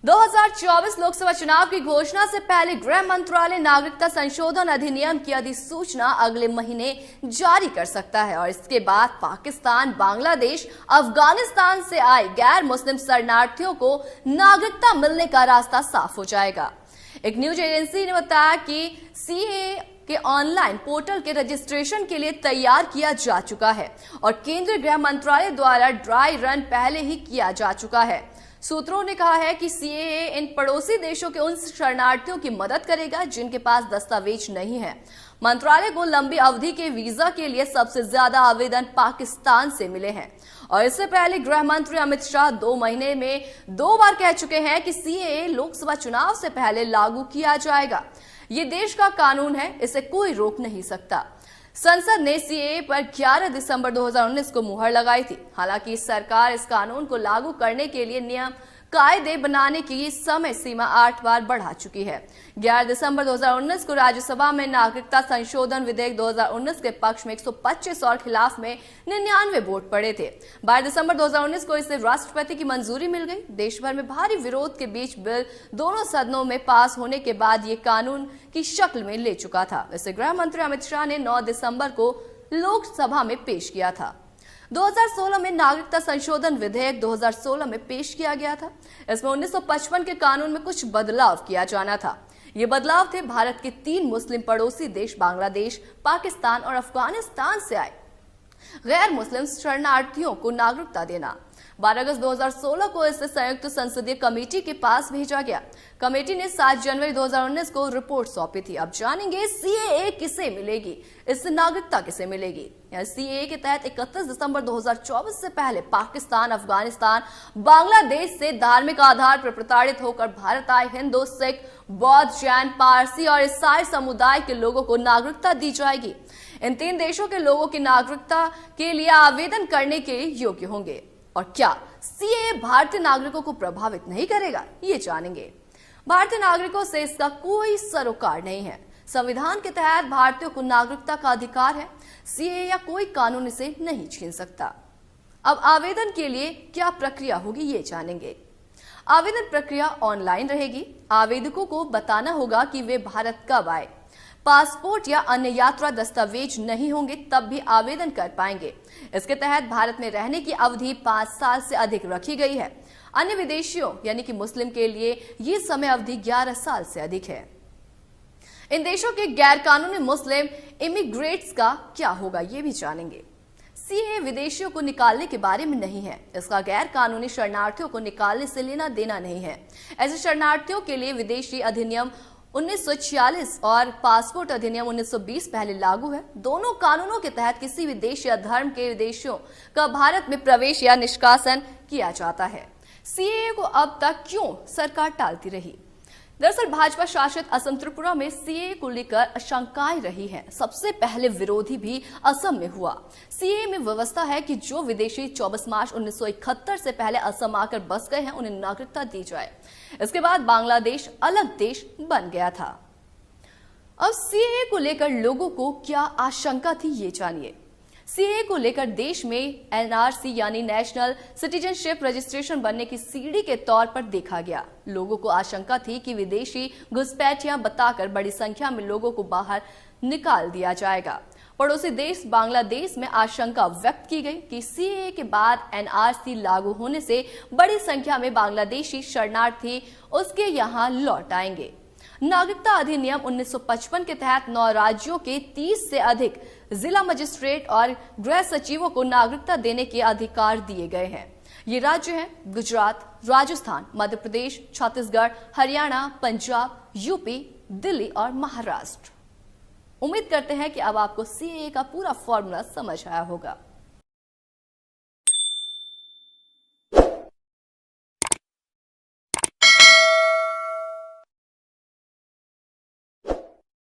2024 लोकसभा चुनाव की घोषणा से पहले गृह मंत्रालय नागरिकता संशोधन अधिनियम की अधिसूचना अगले महीने जारी कर सकता है और इसके बाद पाकिस्तान, बांग्लादेश, अफगानिस्तान से आए गैर मुस्लिम शरणार्थियों को नागरिकता मिलने का रास्ता साफ हो जाएगा। एक न्यूज एजेंसी ने बताया कि सीएए के ऑनलाइन पोर्टल के रजिस्ट्रेशन के लिए तैयार किया जा चुका है और केंद्रीय गृह मंत्रालय द्वारा ड्राई रन पहले ही किया जा चुका है। सूत्रों ने कहा है कि सीएए इन पड़ोसी देशों के उन शरणार्थियों की मदद करेगा जिनके पास दस्तावेज नहीं है। मंत्रालय को लंबी अवधि के वीजा के लिए सबसे ज्यादा आवेदन पाकिस्तान से मिले हैं और इससे पहले गृह मंत्री अमित शाह 2 महीने में 2 बार कह चुके हैं कि सीएए लोकसभा चुनाव से पहले लागू किया जाएगा। ये देश का कानून है, इसे कोई रोक नहीं सकता। संसद ने सीएए पर 11 दिसंबर 2019 को मुहर लगाई थी। हालांकि सरकार इस कानून को लागू करने के लिए नियम कायदे बनाने की समय सीमा 8 बार बढ़ा चुकी है। 11 दिसंबर 2019 को राज्यसभा में नागरिकता संशोधन विधेयक 2019 के पक्ष में 125 और खिलाफ में 99 वोट पड़े थे। 12 दिसंबर 2019 को इसे राष्ट्रपति की मंजूरी मिल गई। देश भर में भारी विरोध के बीच बिल दोनों सदनों में पास होने के बाद ये कानून की शक्ल में ले चुका था। इसे गृह मंत्री अमित शाह ने 9 दिसंबर को लोकसभा में पेश किया था। 2016 में नागरिकता संशोधन विधेयक 2016 में पेश किया गया था। इसमें 1955 के कानून में कुछ बदलाव किया जाना था। ये बदलाव थे भारत के 3 मुस्लिम पड़ोसी देश बांग्लादेश, पाकिस्तान और अफगानिस्तान से आए गैर मुस्लिम शरणार्थियों को नागरिकता देना। 12 अगस्त 2016 को इसे संयुक्त संसदीय कमेटी के पास भेजा गया। कमेटी ने 7 जनवरी 2019 को रिपोर्ट सौंपी थी। अब जानेंगे सीएए किसे मिलेगी, इससे नागरिकता किसे मिलेगी। सीएए के तहत 31 दिसंबर 2024 से पहले पाकिस्तान, अफगानिस्तान, बांग्लादेश से धार्मिक आधार पर प्रताड़ित होकर भारत आए हिंदू, सिख, बौद्ध, जैन, पारसी और ईसाई समुदाय के लोगों को नागरिकता दी जाएगी। इन 3 देशों के लोगों की नागरिकता के लिए आवेदन करने के योग्य होंगे। और क्या सीएए भारतीय नागरिकों को प्रभावित नहीं करेगा, ये जानेंगे। भारतीय नागरिकों से इसका कोई सरोकार नहीं है। संविधान के तहत भारतीयों को नागरिकता का अधिकार है। सीएए या कोई कानून इसे नहीं छीन सकता। अब आवेदन के लिए क्या प्रक्रिया होगी, ये जानेंगे। आवेदन प्रक्रिया ऑनलाइन रहेगी। आवेदकों को बताना होगा कि वे भारत कब आए। पासपोर्ट या अन्य यात्रा दस्तावेज नहीं होंगे तब भी आवेदन कर पाएंगे। इसके तहत भारत में रहने की अवधि 5 साल से अधिक रखी गई है। अन्य विदेशियों यानी कि मुस्लिम के लिए ये समय अवधि 11 साल से अधिक है। इन देशों के गैर कानूनी मुस्लिम इमिग्रेट्स का क्या होगा, ये भी जानेंगे। सीएए विदेशियों को निकालने के बारे में नहीं है। इसका गैर कानूनी शरणार्थियों को निकालने से लेना देना नहीं है। ऐसे शरणार्थियों के लिए विदेशी अधिनियम 1946 और पासपोर्ट अधिनियम 1920 पहले लागू है। दोनों कानूनों के तहत किसी भी देश या धर्म के विदेशियों का भारत में प्रवेश या निष्कासन किया जाता है। सीएए को अब तक क्यों सरकार टालती रही? दरअसल भाजपा शासित असम त्रिपुरा में सीएए को लेकर आशंकाएं रही हैं। सबसे पहले विरोधी भी असम में हुआ। सीएए में व्यवस्था है कि जो विदेशी 24 मार्च 1971 से पहले असम आकर बस गए हैं उन्हें नागरिकता दी जाए। इसके बाद बांग्लादेश अलग देश बन गया था। अब सीएए को लेकर लोगों को क्या आशंका थी, ये जानिए। सीएए को लेकर देश में एनआरसी यानी नेशनल सिटीजनशिप रजिस्ट्रेशन बनने की सीढ़ी के तौर पर देखा गया। लोगों को आशंका थी कि विदेशी घुसपैठियां बताकर बड़ी संख्या में लोगों को बाहर निकाल दिया जाएगा। पड़ोसी देश बांग्लादेश में आशंका व्यक्त की गई कि सीएए के बाद एनआरसी लागू होने से बड़ी संख्या में बांग्लादेशी शरणार्थी उसके यहां लौट आएंगे। नागरिकता अधिनियम 1955 के तहत 9 राज्यों के 30 से अधिक जिला मजिस्ट्रेट और गृह सचिवों को नागरिकता देने के अधिकार दिए गए हैं। ये राज्य हैं गुजरात, राजस्थान, मध्य प्रदेश, छत्तीसगढ़, हरियाणा, पंजाब, यूपी, दिल्ली और महाराष्ट्र। उम्मीद करते हैं कि अब आपको सीएए का पूरा फॉर्मूला समझ आया होगा।